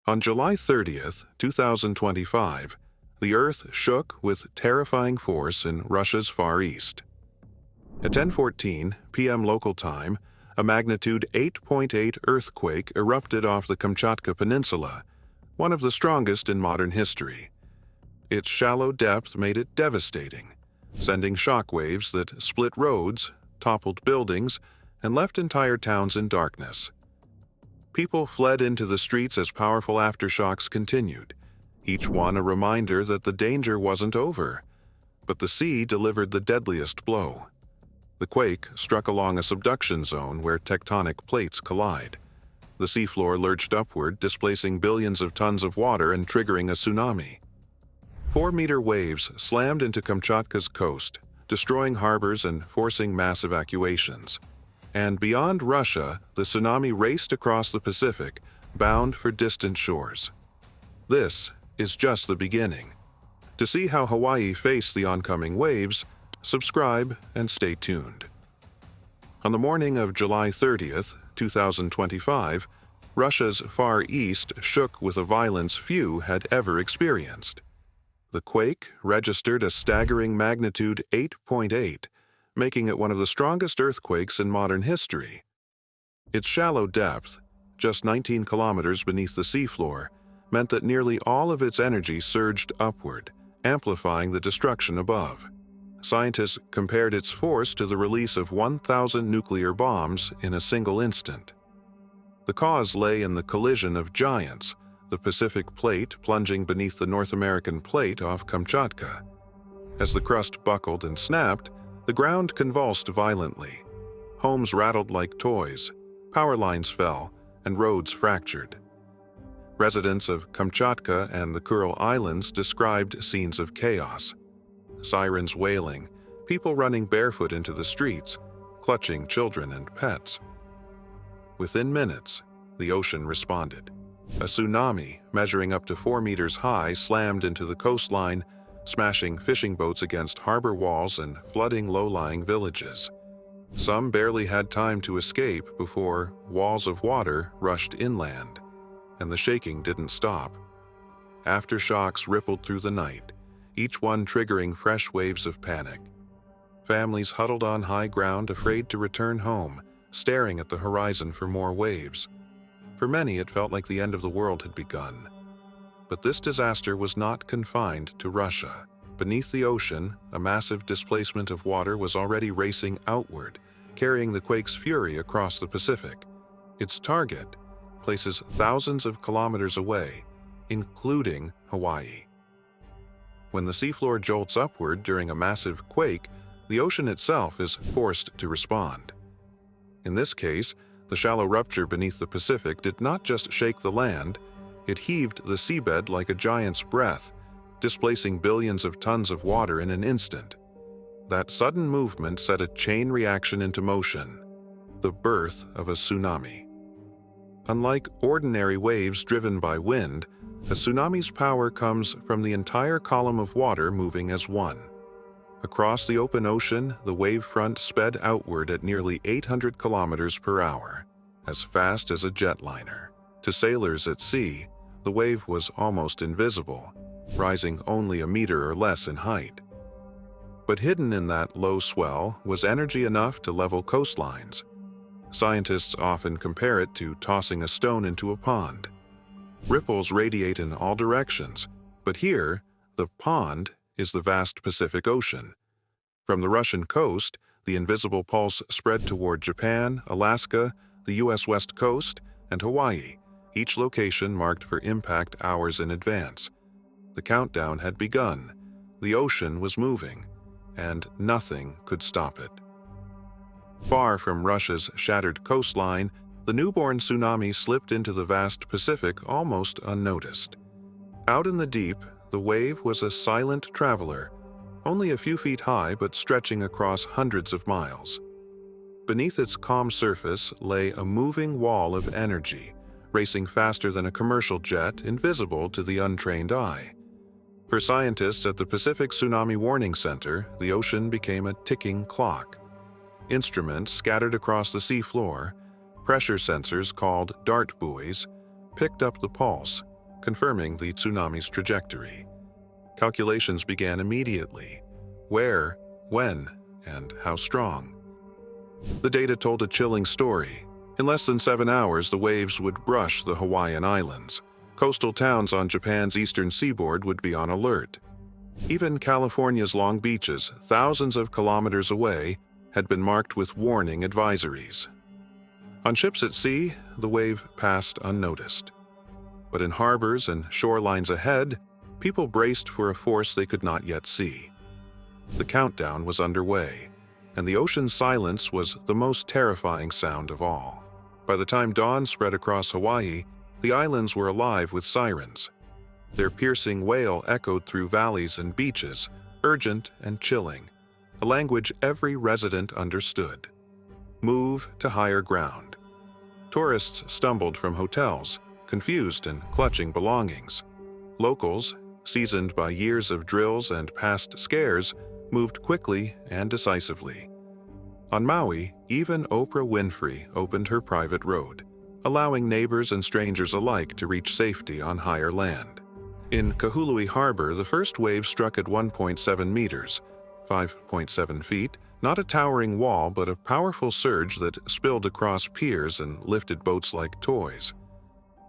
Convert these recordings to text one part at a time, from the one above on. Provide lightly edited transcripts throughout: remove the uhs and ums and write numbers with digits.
On July 30th, 2025, the Earth shook with terrifying force in Russia's Far East. At 10:14 p.m. local time, a magnitude 8.8 earthquake erupted off the Kamchatka Peninsula, one of the strongest in modern history. Its shallow depth made it devastating, sending shockwaves that split roads, toppled buildings, and left entire towns in darkness. People fled into the streets as powerful aftershocks continued, each one a reminder that the danger wasn't over. But the sea delivered the deadliest blow. The quake struck along a subduction zone where tectonic plates collide. The seafloor lurched upward, displacing billions of tons of water and triggering a tsunami. 4-meter waves slammed into Kamchatka's coast, destroying harbors and forcing mass evacuations. And beyond Russia, the tsunami raced across the Pacific, bound for distant shores. This is just the beginning. To see how Hawaii faced the oncoming waves, subscribe and stay tuned. On the morning of July 30th, 2025, Russia's Far East shook with a violence few had ever experienced. The quake registered a staggering magnitude 8.8, making it one of the strongest earthquakes in modern history. Its shallow depth, just 19 kilometers beneath the seafloor, meant that nearly all of its energy surged upward, amplifying the destruction above. Scientists compared its force to the release of 1,000 nuclear bombs in a single instant. The cause lay in the collision of giants, the Pacific Plate plunging beneath the North American Plate off Kamchatka. As the crust buckled and snapped, the ground convulsed violently. Homes rattled like toys, power lines fell, and roads fractured. Residents of Kamchatka and the Kuril Islands described scenes of chaos. Sirens wailing, people running barefoot into the streets, clutching children and pets. Within minutes, the ocean responded. A tsunami measuring up to 4 meters high slammed into the coastline, smashing fishing boats against harbor walls and flooding low-lying villages. Some barely had time to escape before walls of water rushed inland, and the shaking didn't stop. Aftershocks rippled through the night, each one triggering fresh waves of panic. Families huddled on high ground, afraid to return home, staring at the horizon for more waves. For many, it felt like the end of the world had begun. But this disaster was not confined to Russia. Beneath the ocean, a massive displacement of water was already racing outward, carrying the quake's fury across the Pacific. Its target, places thousands of kilometers away, including Hawaii. When the seafloor jolts upward during a massive quake, the ocean itself is forced to respond. In this case, the shallow rupture beneath the Pacific did not just shake the land, it heaved the seabed like a giant's breath, displacing billions of tons of water in an instant. That sudden movement set a chain reaction into motion, the birth of a tsunami. Unlike ordinary waves driven by wind, a tsunami's power comes from the entire column of water moving as one. Across the open ocean, the wave front sped outward at nearly 800 kilometers per hour, as fast as a jetliner. To sailors at sea, the wave was almost invisible, rising only a meter or less in height. But hidden in that low swell was energy enough to level coastlines. Scientists often compare it to tossing a stone into a pond. Ripples radiate in all directions, but here, the pond is the vast Pacific Ocean. From the Russian coast, the invisible pulse spread toward Japan, Alaska, the U.S. West Coast, and Hawaii, each location marked for impact hours in advance. The countdown had begun, the ocean was moving, and nothing could stop it. Far from Russia's shattered coastline, the newborn tsunami slipped into the vast Pacific almost unnoticed. Out in the deep, the wave was a silent traveler, only a few feet high but stretching across hundreds of miles. Beneath its calm surface lay a moving wall of energy, racing faster than a commercial jet, invisible to the untrained eye. For scientists at the Pacific Tsunami Warning Center, the ocean became a ticking clock. Instruments scattered across the seafloor, pressure sensors called dart buoys, picked up the pulse, confirming the tsunami's trajectory. Calculations began immediately: where, when, and how strong. The data told a chilling story. In less than 7 hours, the waves would brush the Hawaiian Islands. Coastal towns on Japan's eastern seaboard would be on alert. Even California's Long Beaches, thousands of kilometers away, had been marked with warning advisories. On ships at sea, the wave passed unnoticed. But in harbors and shorelines ahead, people braced for a force they could not yet see. The countdown was underway, and the ocean's silence was the most terrifying sound of all. By the time dawn spread across Hawaii, the islands were alive with sirens. Their piercing wail echoed through valleys and beaches, urgent and chilling, a language every resident understood. Move to higher ground. Tourists stumbled from hotels, confused and clutching belongings. Locals, seasoned by years of drills and past scares, moved quickly and decisively. On Maui, even Oprah Winfrey opened her private road, allowing neighbors and strangers alike to reach safety on higher land. In Kahului Harbor, the first wave struck at 1.7 meters, 5.7 feet, not a towering wall but a powerful surge that spilled across piers and lifted boats like toys.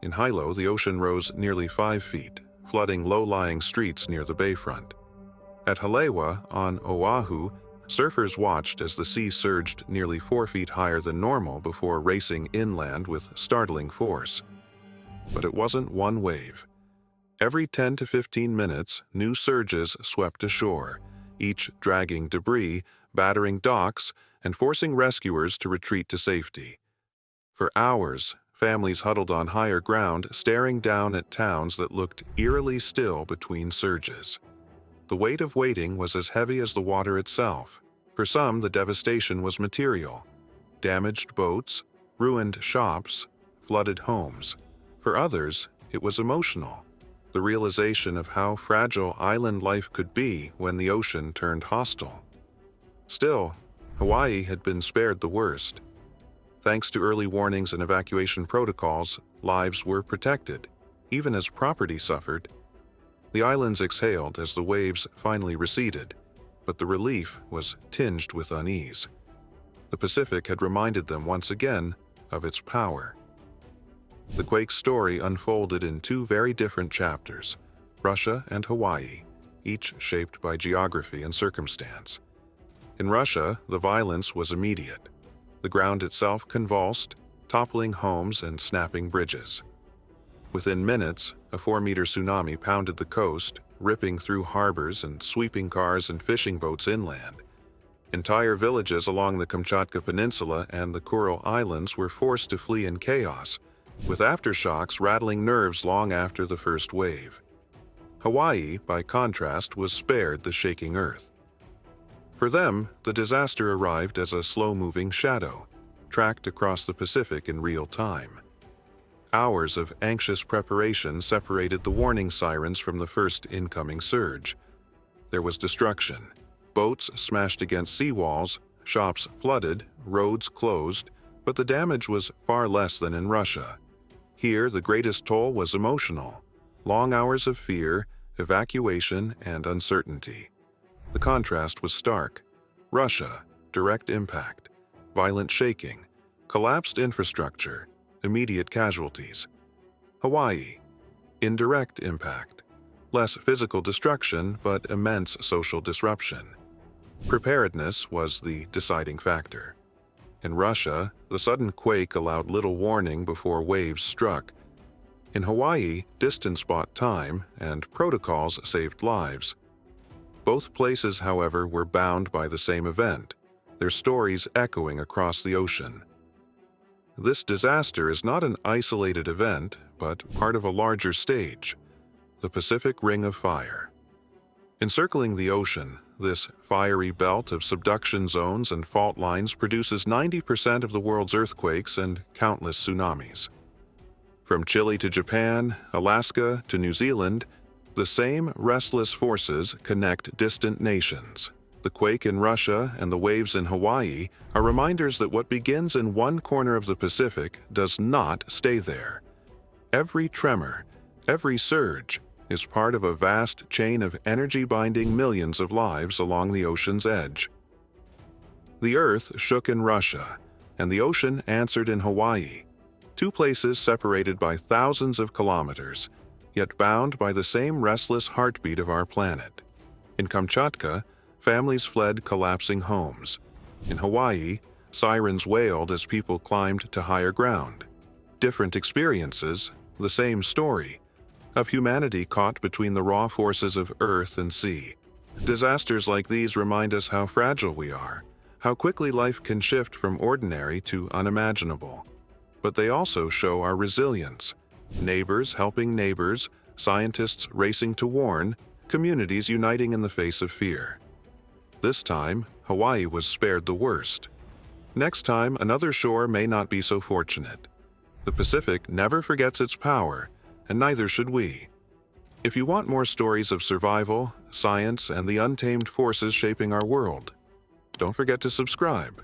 In Hilo, the ocean rose nearly 5 feet, flooding low-lying streets near the bayfront. At Halewa, on Oahu, surfers watched as the sea surged nearly 4 feet higher than normal before racing inland with startling force. But it wasn't one wave. Every 10 to 15 minutes, new surges swept ashore, each dragging debris, battering docks, and forcing rescuers to retreat to safety. For hours, families huddled on higher ground, staring down at towns that looked eerily still between surges. The weight of waiting was as heavy as the water itself. For some, the devastation was material: damaged boats, ruined shops, flooded homes. For others, it was emotional: the realization of how fragile island life could be when the ocean turned hostile. Still, Hawaii had been spared the worst. Thanks to early warnings and evacuation protocols, lives were protected, even as property suffered. The islands exhaled as the waves finally receded, but the relief was tinged with unease. The Pacific had reminded them once again of its power. The Quake story unfolded in 2 very different chapters: Russia and Hawaii, each shaped by geography and circumstance. In Russia, the violence was immediate. The ground itself convulsed, toppling homes and snapping bridges. Within minutes, a 4-meter tsunami pounded the coast, ripping through harbors and sweeping cars and fishing boats inland. Entire villages along the Kamchatka Peninsula and the Kuril Islands were forced to flee in chaos, with aftershocks rattling nerves long after the first wave. Hawaii, by contrast, was spared the shaking earth. For them, the disaster arrived as a slow-moving shadow, tracked across the Pacific in real time. Hours of anxious preparation separated the warning sirens from the first incoming surge. There was destruction: boats smashed against seawalls, shops flooded, roads closed, but the damage was far less than in Russia. Here, the greatest toll was emotional: long hours of fear, evacuation, and uncertainty. The contrast was stark. Russia, direct impact, violent shaking, collapsed infrastructure, immediate casualties. Hawaii, indirect impact, less physical destruction but immense social disruption. Preparedness was the deciding factor. In Russia, the sudden quake allowed little warning before waves struck. In Hawaii, distance bought time, and protocols saved lives. Both places, however, were bound by the same event, their stories echoing across the ocean. This disaster is not an isolated event, but part of a larger stage: the Pacific Ring of Fire. Encircling the ocean, this fiery belt of subduction zones and fault lines produces 90% of the world's earthquakes and countless tsunamis. From Chile to Japan, Alaska to New Zealand, the same restless forces connect distant nations. The quake in Russia and the waves in Hawaii are reminders that what begins in one corner of the Pacific does not stay there. Every tremor, Every surge is part of a vast chain of energy binding millions of lives along the ocean's edge. The Earth shook in Russia, and the ocean answered in Hawaii, two places separated by thousands of kilometers, yet bound by the same restless heartbeat of our planet. In Kamchatka, families fled collapsing homes. In Hawaii, sirens wailed as people climbed to higher ground. Different experiences, the same story, of humanity caught between the raw forces of earth and sea. Disasters like these remind us how fragile we are, how quickly life can shift from ordinary to unimaginable. But they also show our resilience. Neighbors helping neighbors, scientists racing to warn, communities uniting in the face of fear. This time, Hawaii was spared the worst. Next time, another shore may not be so fortunate. The Pacific never forgets its power, and neither should we. If you want more stories of survival, science, and the untamed forces shaping our world, don't forget to subscribe.